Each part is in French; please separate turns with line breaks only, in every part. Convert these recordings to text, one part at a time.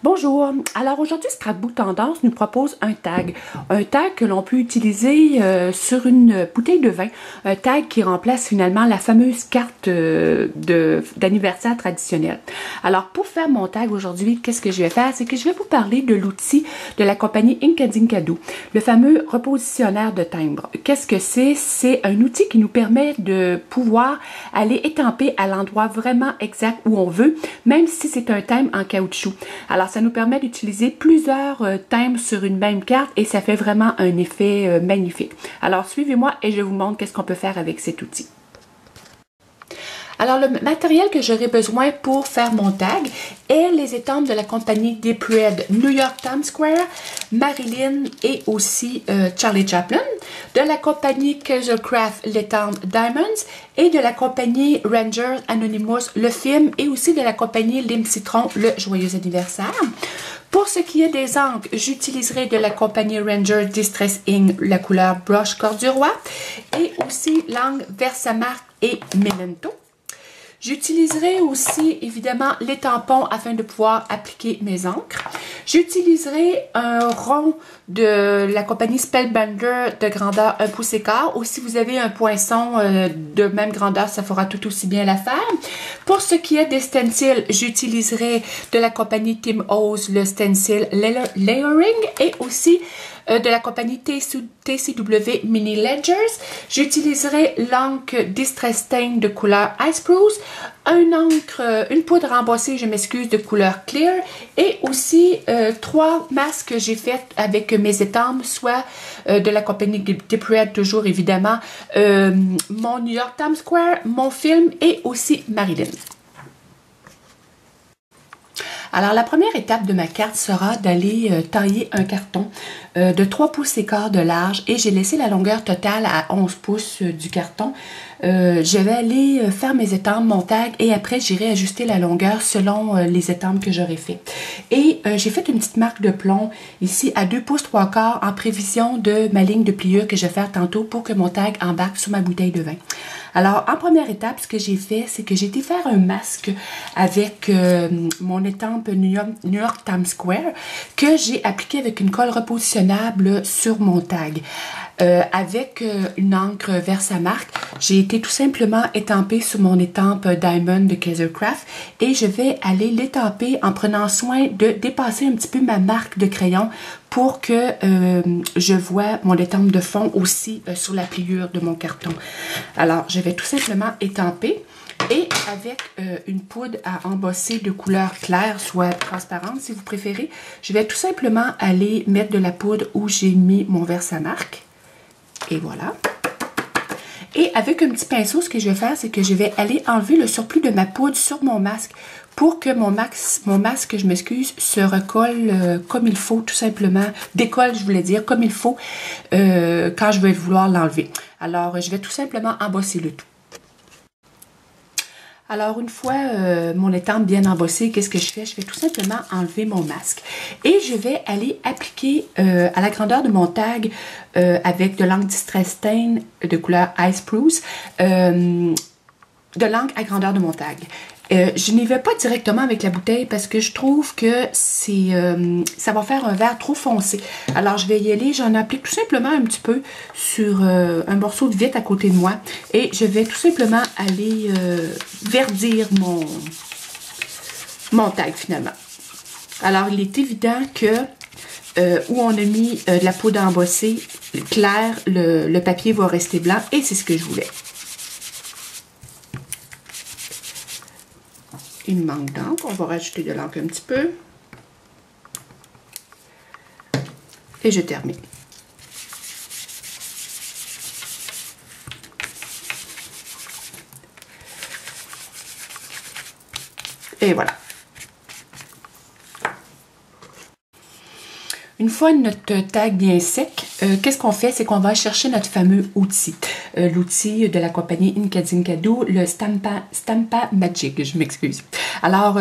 Bonjour, alors aujourd'hui Scrapbook Tendance nous propose un tag que l'on peut utiliser sur une bouteille de vin, un tag qui remplace finalement la fameuse carte d'anniversaire traditionnelle. Alors pour faire mon tag aujourd'hui, qu'est-ce que je vais faire? C'est que je vais vous parler de l'outil de la compagnie Inkadinkado, le fameux repositionnaire de timbre. Qu'est-ce que c'est? C'est un outil qui nous permet de pouvoir aller étamper à l'endroit vraiment exact où on veut, même si c'est un timbre en caoutchouc. Alors, ça nous permet d'utiliser plusieurs timbres sur une même carte et ça fait vraiment un effet magnifique. Alors, suivez-moi et je vous montre qu'est-ce qu'on peut faire avec cet outil. Alors, le matériel que j'aurai besoin pour faire mon tag est les étampes de la compagnie Deep Red New York Times Square, Marilyn et aussi Charlie Chaplin, de la compagnie Kaisercraft l'étampe Diamonds et de la compagnie Rangers Anonymous le film et aussi de la compagnie Lime Citron le joyeux anniversaire. Pour ce qui est des encres, j'utiliserai de la compagnie Ranger Distress Ink la couleur Brush Corduroy et aussi l'encre Versamark et Memento. J'utiliserai aussi évidemment les tampons afin de pouvoir appliquer mes encres. J'utiliserai un rond de la compagnie Spellbender de grandeur 1,25 pouce. Ou si vous avez un poinçon de même grandeur, ça fera tout aussi bien l'affaire. Pour ce qui est des stencils, j'utiliserai de la compagnie Tim Holtz le stencil Layering et aussi de la compagnie TCW Mini Ledgers. J'utiliserai l'encre Distress Stain de couleur Ice Spruce, une poudre embossée, je m'excuse, de couleur Clear et aussi 3 masques que j'ai fait avec mes étampes, soit de la compagnie Deep Red, toujours évidemment, mon New York Times Square, mon film et aussi Marilyn. Alors, la première étape de ma carte sera d'aller tailler un carton de 3,25 pouces de large et j'ai laissé la longueur totale à 11 pouces du carton. Je vais aller faire mes étampes, mon tag et après j'irai ajuster la longueur selon les étampes que j'aurai fait. Et j'ai fait une petite marque de plomb ici à 2 pouces 3/4 en prévision de ma ligne de pliure que je vais faire tantôt pour que mon tag embarque sur ma bouteille de vin. Alors, en première étape, ce que j'ai fait, c'est que j'ai été faire un masque avec mon étampe New York Times Square que j'ai appliqué avec une colle repositionnable sur mon tag. Avec une encre Versamark, j'ai été tout simplement étamper sur mon étampe Diamond de Kaisercraft et je vais aller l'étamper en prenant soin de dépasser un petit peu ma marque de crayon pour que je vois mon étampe de fond aussi sur la pliure de mon carton. Alors, je vais tout simplement étamper et avec une poudre à embosser de couleur claire, soit transparente si vous préférez, je vais tout simplement aller mettre de la poudre où j'ai mis mon Versamark. Et voilà. Et avec un petit pinceau, ce que je vais faire, c'est que je vais aller enlever le surplus de ma poudre sur mon masque pour que mon masque, je m'excuse, se recolle comme il faut, tout simplement. Décolle, je voulais dire, comme il faut quand je vais vouloir l'enlever. Alors, je vais tout simplement embosser le tout. Alors, une fois mon étampe bien embossée, qu'est-ce que je fais? Je vais tout simplement enlever mon masque. Et je vais aller appliquer à la grandeur de mon tag avec de l'encre Distress Stain de couleur Ice Spruce, de l'encre à grandeur de mon tag. Je n'y vais pas directement avec la bouteille parce que je trouve que ça va faire un vert trop foncé. Alors, je vais y aller. J'en applique tout simplement un petit peu sur un morceau de vitre à côté de moi. Et je vais tout simplement aller verdir mon tag finalement. Alors, il est évident que où on a mis de la poudre embossée claire, le papier va rester blanc et c'est ce que je voulais. Il me manque d'encre, on va rajouter de l'encre un petit peu. Et je termine. Et voilà. Une fois notre tag bien sec, qu'est-ce qu'on fait? C'est qu'on va chercher notre fameux outil. L'outil de la compagnie Inkadinkado, le Stampa Magic, je m'excuse. Alors,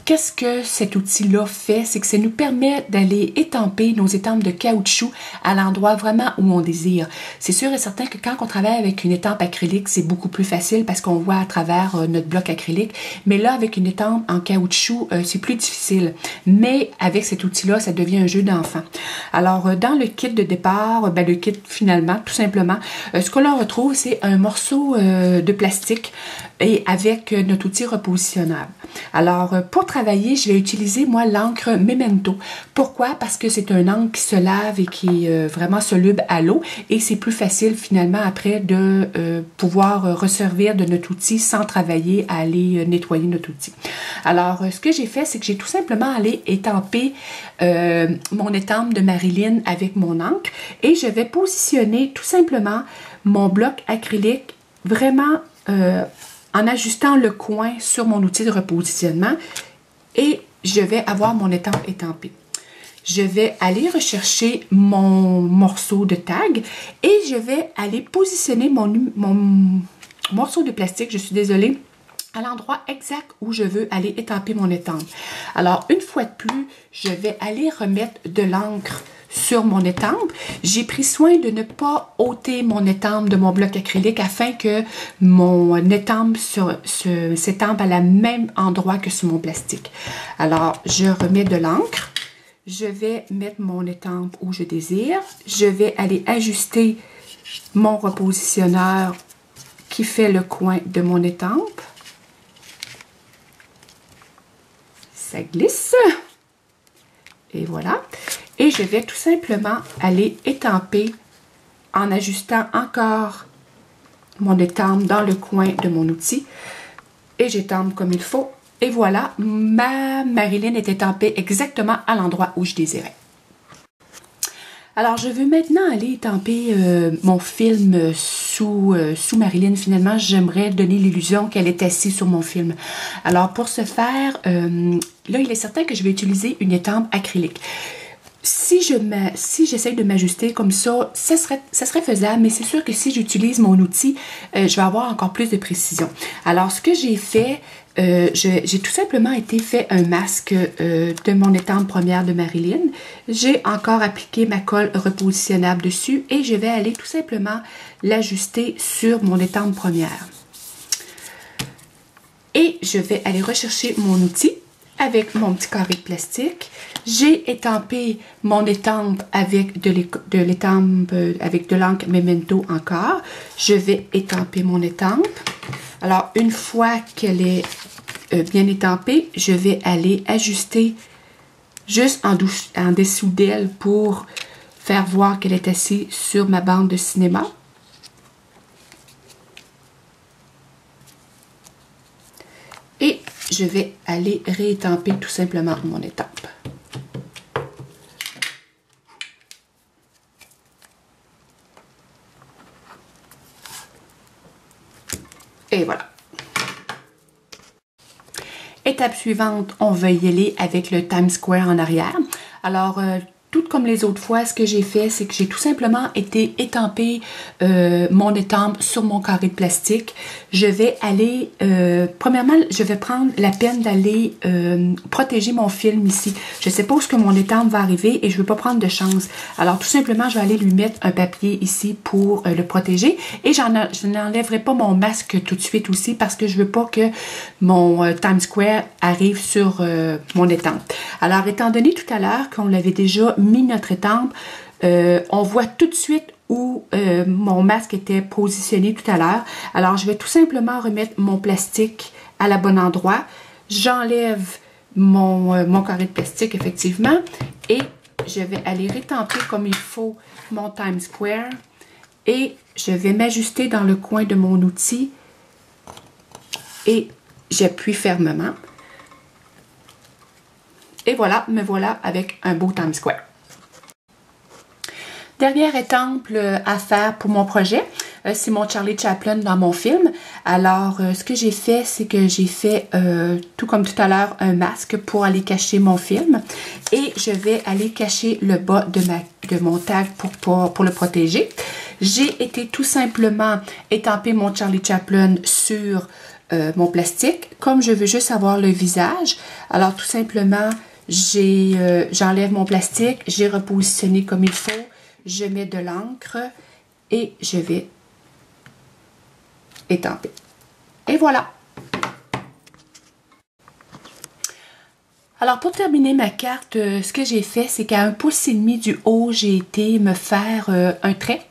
qu'est-ce que cet outil-là fait? C'est que ça nous permet d'aller étamper nos étampes de caoutchouc à l'endroit vraiment où on désire. C'est sûr et certain que quand on travaille avec une étampe acrylique, c'est beaucoup plus facile parce qu'on voit à travers notre bloc acrylique. Mais là, avec une étampe en caoutchouc, c'est plus difficile. Mais avec cet outil-là, ça devient un jeu d'enfant. Alors, dans le kit de départ, le kit finalement, tout simplement, ce que l'on retrouve, c'est un morceau de plastique et avec notre outil repositionnable. Alors, pour travailler, je vais utiliser, moi, l'encre Memento. Pourquoi? Parce que c'est un encre qui se lave et qui est vraiment soluble à l'eau et c'est plus facile, finalement, après de pouvoir resservir de notre outil sans travailler à aller nettoyer notre outil. Alors, ce que j'ai fait, c'est que j'ai tout simplement allé étamper mon étampe de Marilyn avec mon encre et je vais positionner tout simplement mon bloc acrylique vraiment en ajustant le coin sur mon outil de repositionnement et je vais avoir mon étampe étampée. Je vais aller rechercher mon morceau de tag et je vais aller positionner mon morceau de plastique, je suis désolée, à l'endroit exact où je veux aller étamper mon étampe. Alors, une fois de plus, je vais aller remettre de l'encre sur mon étampe. J'ai pris soin de ne pas ôter mon étampe de mon bloc acrylique afin que mon étampe s'étampe à la même endroit que sur mon plastique. Alors, je remets de l'encre. Je vais mettre mon étampe où je désire. Je vais aller ajuster mon repositionneur qui fait le coin de mon étampe. Ça glisse. Et voilà. Et je vais tout simplement aller étamper en ajustant encore mon étampe dans le coin de mon outil. Et j'étampe comme il faut. Et voilà, ma Marilyn est étampée exactement à l'endroit où je désirais. Alors, je veux maintenant aller étamper mon film sous Marilyn. Finalement, j'aimerais donner l'illusion qu'elle est assise sur mon film. Alors, pour ce faire, là, il est certain que je vais utiliser une étampe acrylique. Si j'essaye de m'ajuster comme ça serait faisable, mais c'est sûr que si j'utilise mon outil, je vais avoir encore plus de précision. Alors, ce que j'ai fait, j'ai tout simplement fait un masque de mon étampe première de Marilyn. J'ai encore appliqué ma colle repositionnable dessus et je vais aller tout simplement l'ajuster sur mon étampe première. Et je vais aller rechercher mon outil avec mon petit carré de plastique. J'ai étampé mon étampe avec de l'encre Memento encore. Je vais étamper mon étampe. Alors, une fois qu'elle est bien étampée, je vais aller ajuster juste en dessous d'elle pour faire voir qu'elle est assise sur ma bande de cinéma. Et je vais aller réétamper tout simplement mon étampe. Et voilà. Étape suivante, on va y aller avec le Times Square en arrière. Alors, tout comme les autres fois, ce que j'ai fait, c'est que j'ai tout simplement étamper mon étampe sur mon carré de plastique. Je vais aller, premièrement, je vais prendre la peine d'aller protéger mon film ici. Je ne sais pas où que mon étampe va arriver et je ne veux pas prendre de chance. Alors, tout simplement, je vais aller lui mettre un papier ici pour le protéger. Et je n'enlèverai pas mon masque tout de suite aussi parce que je ne veux pas que mon Times Square arrive sur mon étampe. Alors, étant donné tout à l'heure qu'on l'avait déjà mis notre étampe, on voit tout de suite où mon masque était positionné tout à l'heure. Alors, je vais tout simplement remettre mon plastique à la bonne endroit. J'enlève mon carré de plastique, effectivement, et je vais aller rétamper comme il faut mon Times Square et je vais m'ajuster dans le coin de mon outil et j'appuie fermement. Et voilà, me voilà avec un beau Times Square. Dernière étampe à faire pour mon projet, c'est mon Charlie Chaplin dans mon film. Alors, ce que j'ai fait, c'est que j'ai fait, tout comme tout à l'heure, un masque pour aller cacher mon film. Et je vais aller cacher le bas de mon tag pour le protéger. J'ai été tout simplement étamper mon Charlie Chaplin sur mon plastique. Comme je veux juste avoir le visage, alors tout simplement, j'enlève mon plastique, j'ai repositionné comme il faut, je mets de l'encre et je vais étamper. Et voilà! Alors, pour terminer ma carte, ce que j'ai fait, c'est qu'à 1,5 pouce du haut, j'ai été me faire un trait.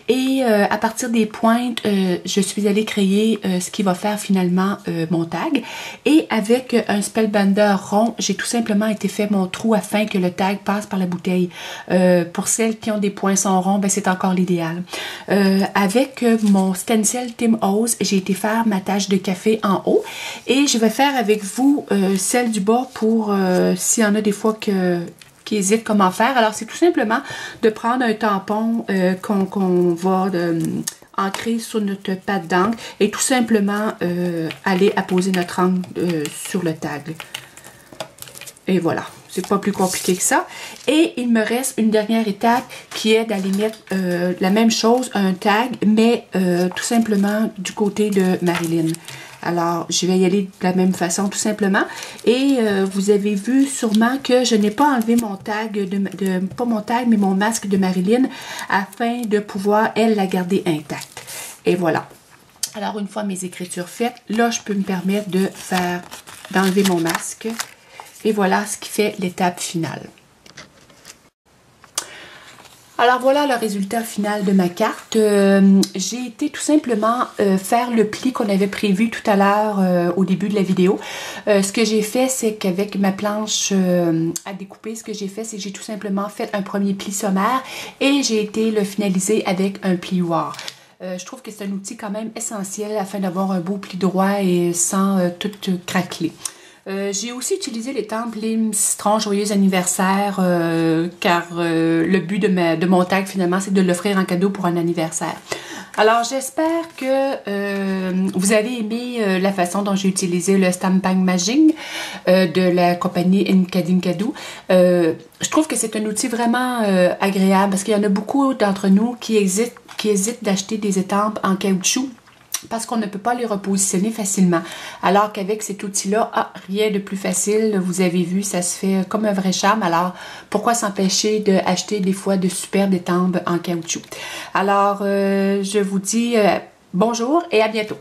Et à partir des pointes, je suis allée créer ce qui va faire finalement mon tag. Et avec un spellbinder rond, j'ai tout simplement été fait mon trou afin que le tag passe par la bouteille. Pour celles qui ont des poinçons ronds, ben, c'est encore l'idéal. Avec mon stencil Tim Holtz, j'ai été faire ma tache de café en haut. Et je vais faire avec vous celle du bas pour... s'il y en a des fois qui hésitent comment faire. Alors, c'est tout simplement de prendre un tampon qu'on va ancrer sur notre pâte d'encre et tout simplement aller apposer notre encre sur le tag. Et voilà. C'est pas plus compliqué que ça. Et il me reste une dernière étape qui est d'aller mettre la même chose, un tag, mais tout simplement du côté de Marilyn. Alors, je vais y aller de la même façon, tout simplement. Et vous avez vu sûrement que je n'ai pas enlevé mon tag, pas mon tag, mais mon masque de Marilyn, afin de pouvoir, elle, la garder intacte. Et voilà. Alors, une fois mes écritures faites, là, je peux me permettre d'enlever mon masque. Et voilà ce qui fait l'étape finale. Alors voilà le résultat final de ma carte. J'ai été tout simplement faire le pli qu'on avait prévu tout à l'heure au début de la vidéo. Ce que j'ai fait, c'est qu'avec ma planche à découper, ce que j'ai fait, c'est que j'ai tout simplement fait un premier pli sommaire et j'ai été le finaliser avec un plioir. Je trouve que c'est un outil quand même essentiel afin d'avoir un beau pli droit et sans tout craqueler. J'ai aussi utilisé l'étampe Lim Citron Joyeux anniversaire car le but de mon tag finalement c'est de l'offrir en cadeau pour un anniversaire. Alors j'espère que vous avez aimé la façon dont j'ai utilisé le Stampin' Magic de la compagnie Nkadinkado. Je trouve que c'est un outil vraiment agréable parce qu'il y en a beaucoup d'entre nous qui hésitent d'acheter des étampes en caoutchouc parce qu'on ne peut pas les repositionner facilement. Alors qu'avec cet outil-là, rien de plus facile. Vous avez vu, ça se fait comme un vrai charme. Alors, pourquoi s'empêcher d'acheter des fois de superbes étampes en caoutchouc? Alors, je vous dis bonjour et à bientôt.